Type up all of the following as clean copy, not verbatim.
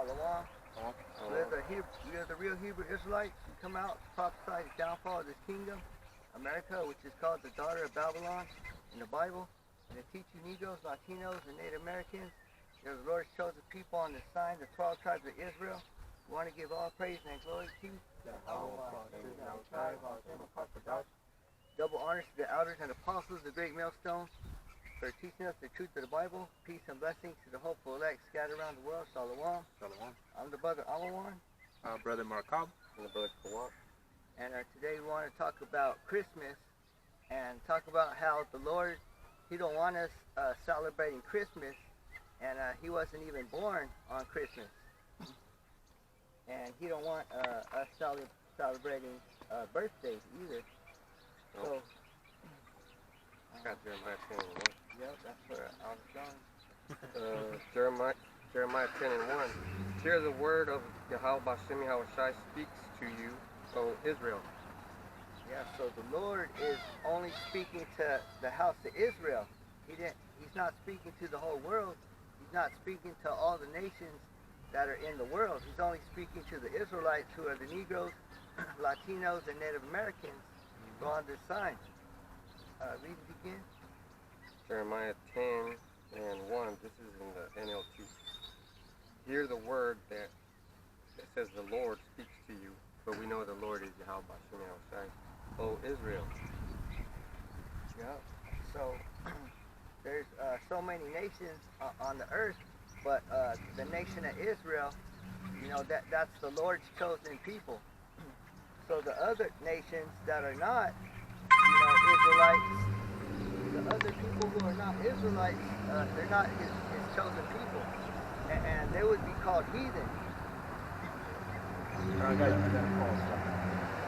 Shalom. We are the real Hebrew Israelites who come out to prophesy the downfall of this kingdom, America, which is called the daughter of Babylon in the Bible, and to teach you Negroes, Latinos, and Native Americans. You're the Lord's chosen people on this sign, the 12 tribes of Israel. We want to give all praise and glory to you. Double honors to the elders and apostles, the great millstones, for teaching us the truth of the Bible. Peace and blessings to the hopeful elect scattered around the world. Shalom. Shalom. I'm the brother Alawan. Brother Markab. And the brother Kawak. And today we want to talk about Christmas and talk about how the Lord, He don't want us celebrating Christmas, and He wasn't even born on Christmas. And He don't want us celebrating birthdays either. So, got Jeremiah 10 and 1. Yep, that's where I was going. Jeremiah 10 and 1. Hear the word of Yahweh Bashem Yahushai speaks to you, O Israel. Yeah, so the Lord is only speaking to the house of Israel. He's not speaking to the whole world. He's not speaking to all the nations that are in the world. He's only speaking to the Israelites, who are the Negroes, Latinos, and Native Americans who are on this sign. Read it again. Jeremiah 10 and 1. This is in the NLT. Hear the word that says the Lord speaks to you, but we know the Lord is Yahweh Bashem Yahushai, O Israel. Yep. So there's so many nations on the earth, but the nation of Israel, that's the Lord's chosen people. So the other nations that are not, Israelites, the other people who are not Israelites, they're not his chosen people, and they would be called heathen. I got a call.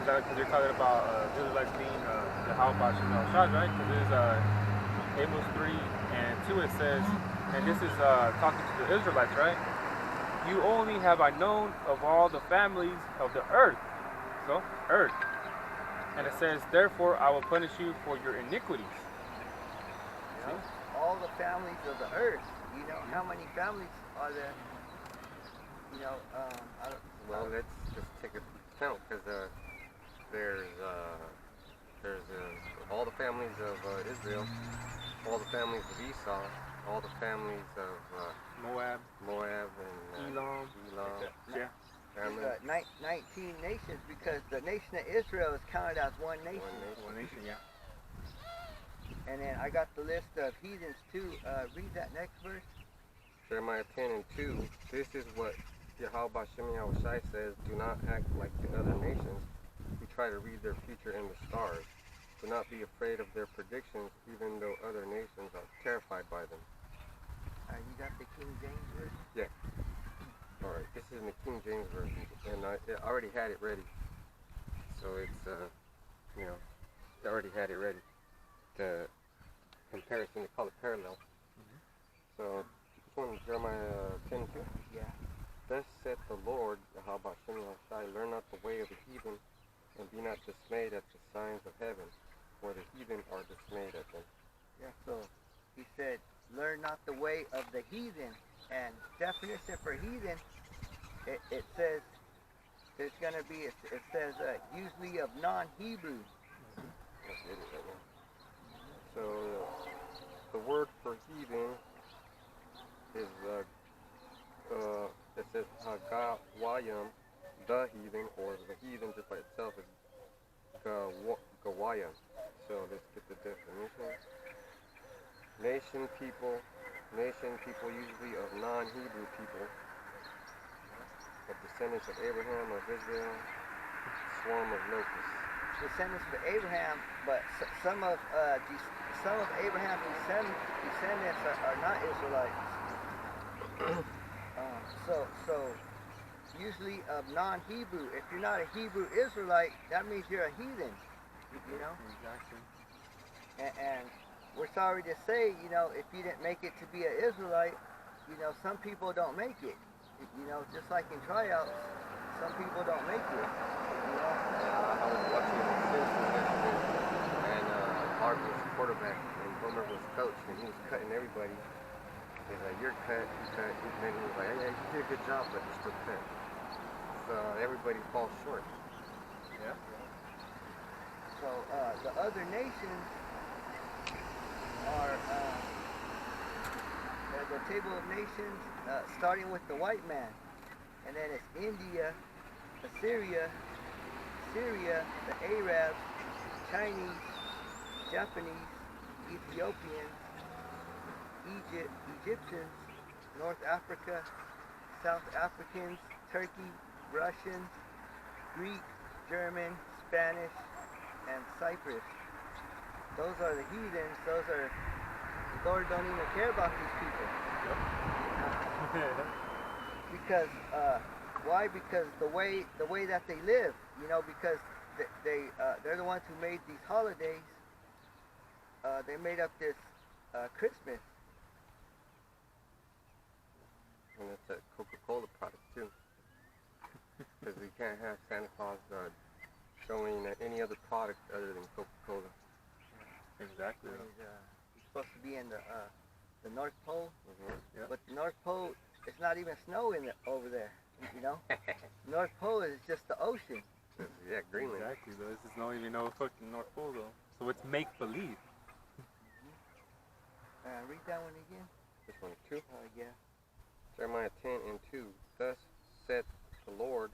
Because you're talking about Israelites being the Yahweh Bashem Yahushai, right? Because there's Amos 3 and 2, it says, and this is talking to the Israelites, right? You only have I known of all the families of the earth. So, earth. And it says, therefore I will punish you for your iniquities. All the families of the earth. How many families are there? Well, let's just take a count, because there's all the families of Israel, all the families of Esau, all the families of Moab, and Elam. Yeah. 19 nations, because the nation of Israel is counted as one nation. One nation, yeah. And then I got the list of heathens too. Read that next verse. Jeremiah 10 and 2. This is what Yahweh Bashem Yahushai says: do not act like the other nations who try to read their future in the stars. Do not be afraid of their predictions, even though other nations are terrified by them. You got the King James version? Yeah. All right. This is in the King James version, and I already had it ready. So it's I already had it ready. The comparison, they call it parallel. So this one is Jeremiah 10 2. Yeah. Thus saith the Lord, Yahweh Bashem Yahushai, learn not the way of the heathen, and be not dismayed at the signs of heaven, for the heathen are dismayed at them. Yeah, so he said, learn not the way of the heathen. And definition for heathen, it says, there's going to be, it says usually of non-Hebrew. So the word for heathen is it says Hagawayim, the heathen, or the heathen just by itself is Gawayim. So let's get the definition. Nation people usually of non-Hebrew people, of descendants of Abraham, of Israel, swarm of locusts. Descendants of Abraham, but some of Abraham's descendants are not Israelites. So usually of non-Hebrew. If you're not a Hebrew Israelite, that means you're a heathen. Exactly. And we're sorry to say, if you didn't make it to be an Israelite, some people don't make it. Just like in tryouts, some people don't make it. I was watching the Simpsons yesterday, and Bart was quarterback, and Homer was coach, and he was cutting everybody. He's like, you're cut, you cut. And then he was like, yeah, you did a good job, but you're still cut. So everybody falls short. Yeah. So the other nations are the table of nations, starting with the white man, and then it's India, Assyria, Syria, the Arabs, Chinese, Japanese, Ethiopians, Egyptians, North Africa, South Africans, Turkey, Russians, Greek, German, Spanish, and Cyprus. Those are the heathens. Those are, the Lord don't even care about these people. Yep. Because why? Because the way that they live, because they're the ones who made these holidays. They made up this Christmas. And that's a Coca-Cola product too. Because we can't have Santa Claus showing any other product other than Coca-Cola. Exactly. He's supposed to be in the North Pole, Yeah. but the North Pole, it's not even snow over there. North Pole is just the ocean. Yeah, Greenland. Exactly, though. This is not even no fucking North Pole, though. So it's make believe. Read that one again. This one, 2. Yeah. Jeremiah 10:2. Thus saith the Lord,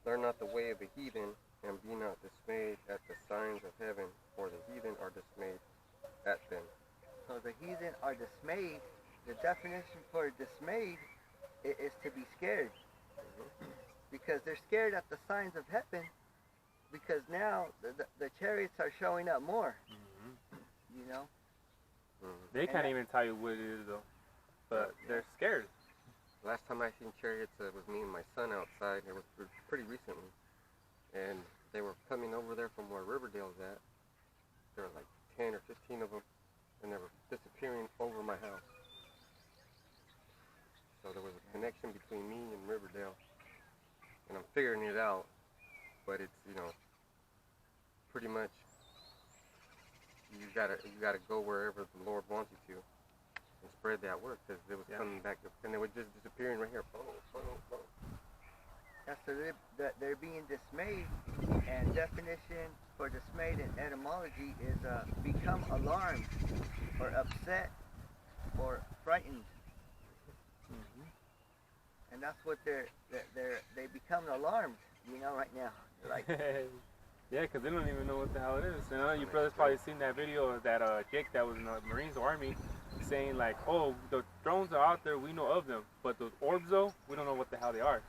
learn not the way of the heathen, and be not dismayed at the signs of heaven, for the heathen are dismayed at them. So the heathen are dismayed. The definition for dismayed is to be scared. Because they're scared at the signs of heaven, because now the chariots are showing up more. They can't even tell you what it is, though. But they're scared. Last time I seen chariots was me and my son outside. It was pretty recently. And they were coming over there from where Riverdale's at. There were like 10 or 15 of them. And they were disappearing over my house. So there was a connection between me and Riverdale. And I'm figuring it out. But it's, pretty much you gotta go wherever the Lord wants you to and spread that word, because it was coming back up, and they were just disappearing right here. That's they're being dismayed, and definition for dismayed in etymology is become alarmed or upset or frightened. And that's what they become alarmed, right now. They're like, yeah, because they don't even know what the hell it is. And your brother's probably seen that video of that Jake that was in the Marines Army saying like, oh, the drones are out there, we know of them, but those orbs though, we don't know what the hell they are.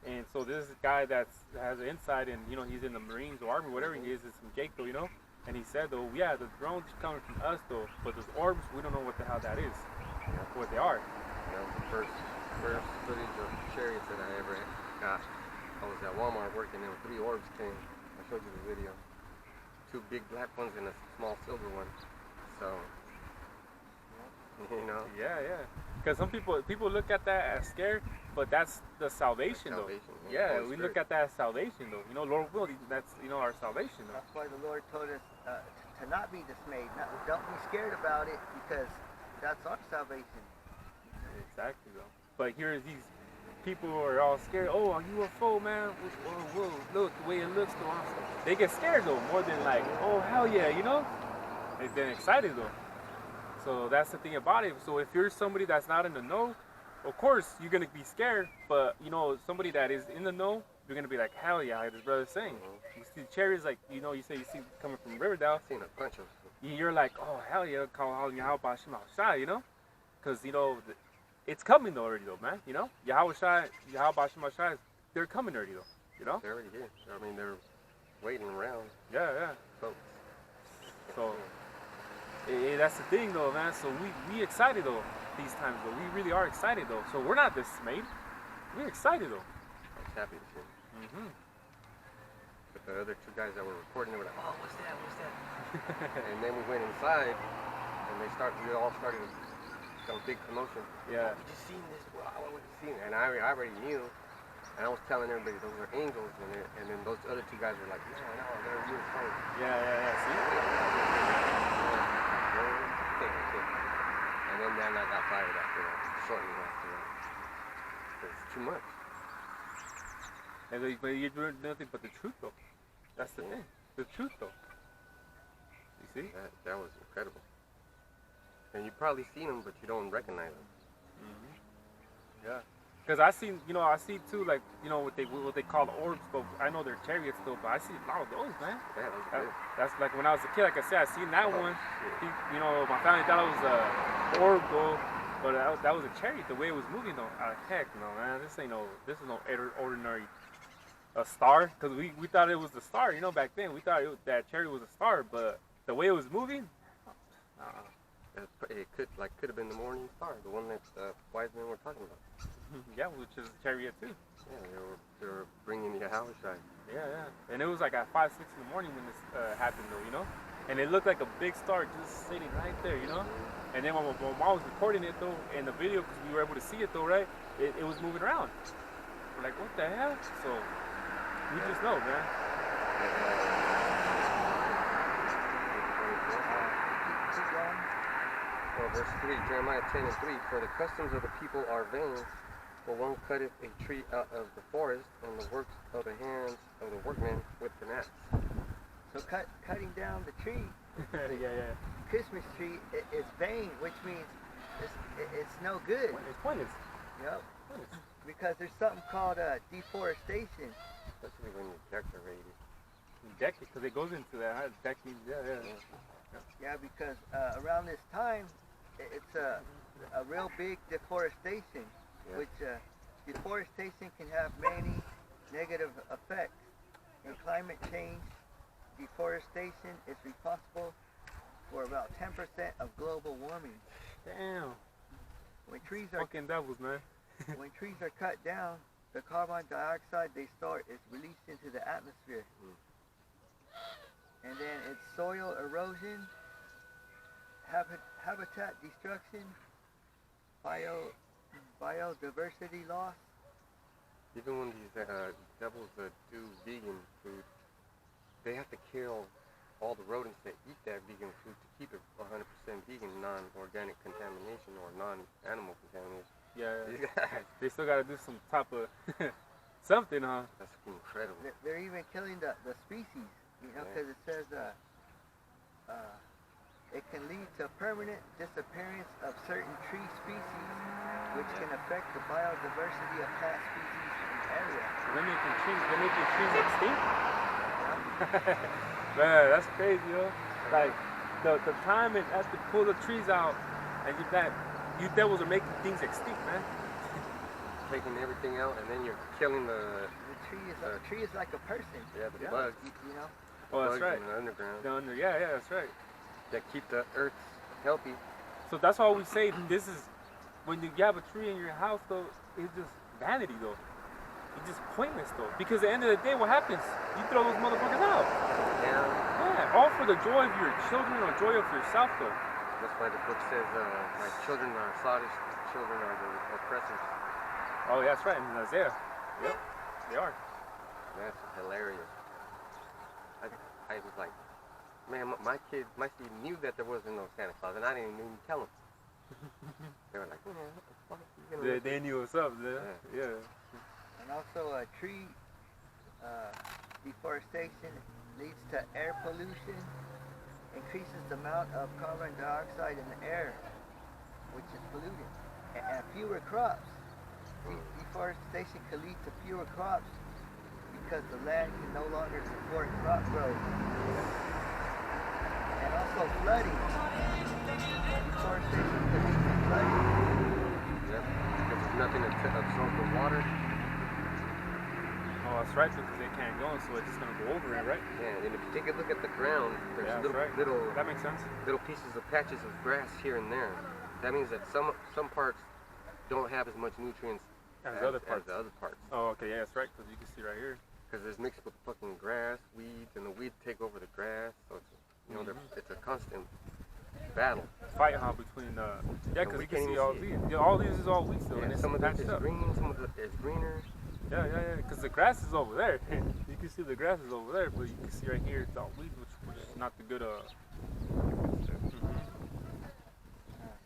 And so this guy that has an insight, and he's in the Marines or Army, whatever he is from Jake though, and he said though, yeah, the drones are coming from us though, but those orbs, we don't know what the hell that is, what they are. That was the first footage of chariots that I ever got. I was at Walmart working, and 3 orbs came. I showed you the video. 2 big black ones and a small silver one. So, Yeah. Because some people look at that as scared, but that's the salvation though. Yeah, we look at that as salvation though. Lord will, that's our salvation though. That's why the Lord told us to not be dismayed. Don't be scared about it, because that's our salvation. Exactly though. But here's these people who are all scared. Oh, a UFO, man. Whoa, look the way it looks though. They get scared though, more than like, oh hell yeah, They're excited though. So that's the thing about it. So if you're somebody that's not in the know, of course you're gonna be scared. But somebody that is in the know, you're gonna be like, hell yeah, like this brother's saying. You see the chariots, like you see coming from Riverdale. I've seen a bunch of them. You're like, oh hell yeah, how about Shema Shai, because it's coming though already though, man. Yahweh Shema Shai, they're coming already though. They're already here. I mean, they're waiting around. Yeah. Folks. So that's the thing though, man. So we excited though these times though. We really are excited though. So we're not dismayed. We're excited though. I was happy to see them. But the other 2 guys that were recording, they were like, oh, what's that? And then we went inside, and we all started some big commotion. Yeah. Oh, we just seen this. Wow, what you seen? And I already knew, and I was telling everybody those are angels, and then those other 2 guys were like, no, they're UFOs. Yeah. See? And then then I got fired after that, shortly after that. It's too much. But you're doing nothing but the truth, though. That's the thing. The truth, though. You see? That was incredible. And you've probably seen them, but you don't recognize them. Yeah. Because I see too, like, what they call orbs, but I know they're chariots though, but I see a lot of those, man. Yeah, that's good. That's like when I was a kid, like I said, I seen that one. Shit. My family thought it was a orb though, but that was a chariot, the way it was moving though. Heck no, man, this is no ordinary star, because we thought it was the star, back then. We thought that chariot was a star, but the way it was moving, It could have been the morning star, the one that wise men were talking about. yeah, which is a chariot too. Yeah, they were bringing the house right. Yeah. And it was like at 5, 6 in the morning when this happened though, And it looked like a big star just sitting right there, And then when my mom was recording it though, in the video, because we were able to see it though, right? It was moving around. We're like, what the hell? So, we just know, man. Well, verse 3, Jeremiah 10:3, for the customs of the people are vain, for one cutteth a tree out of the forest, and the works of the hands of the workman with an axe. So cutting down the tree, yeah. Christmas tree, is vain, which means it's no good. It's pointless. Yep. Because there's something called deforestation. Especially when you decorate it. Deck it, because it goes into that. Decking, yeah. Yeah, because around this time, it's a real big deforestation, which deforestation can have many negative effects. In climate change, deforestation is responsible for about 10% of global warming. Damn. When trees are Fucking devils, man. when trees are cut down, the carbon dioxide they start is released into the atmosphere. And then it's soil erosion, habitat destruction, biodiversity loss. Even when these devils that do vegan food, they have to kill all the rodents that eat that vegan food to keep it 100% vegan, non-organic contamination or non-animal contamination. Yeah. They still got to do some type of something, huh? That's incredible. They're even killing the species, because it says it can lead to permanent disappearance of certain tree species, which can affect the biodiversity of plant species in the area. They're making trees extinct? Man, that's crazy, Like, the time it has to pull the trees out, and you devils are making things extinct, man. Taking everything out, and then you're killing the tree is like a person. Yeah, the bugs. Oh, that's Bugs right. in the underground. Yeah, that's right. That keep the earth healthy. So that's why we say this is, when you have a tree in your house, though, it's just vanity, though. It's just pointless, though. Because at the end of the day, what happens? You throw those motherfuckers out. Yeah, all for the joy of your children or joy of yourself, though. That's why the book says, my children are slaughtered, children are the oppressors. Oh, yeah, that's right, in Isaiah. Yep, they are. That's hilarious. I was like, man, my seed knew that there wasn't no Santa Claus, and I didn't even tell them. They were like, man, what the fuck are you gonna They knew what's up, yeah. And also, tree deforestation leads to air pollution, increases the amount of carbon dioxide in the air, which is polluted, and fewer crops. Deforestation can lead to fewer crops because the land can no longer support crop growth. And also flooding. Deforestation can lead to flooding. Yeah, because there's nothing to absorb the water. Oh, that's right, because they can't go, so it's just going to go over it, right? Yeah, and if you take a look at the ground, there's little that makes sense. Little pieces of patches of grass here and there. That means that some parts don't have as much nutrients as the other parts. Oh, okay, yeah, that's right, because you can see right here. Because it's mixed with fucking grass, weeds, and the weeds take over the grass, so it's, it's a constant battle. Fight, huh, between because you can see all these. Yeah, all these is all weeds still, and it's some of it is up. green, some of it is greener. Yeah, because the grass is over there. You can see the grass is over there, but you can see right here it's all weeds, which is not the good.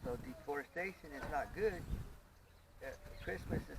So deforestation is not good. Christmas is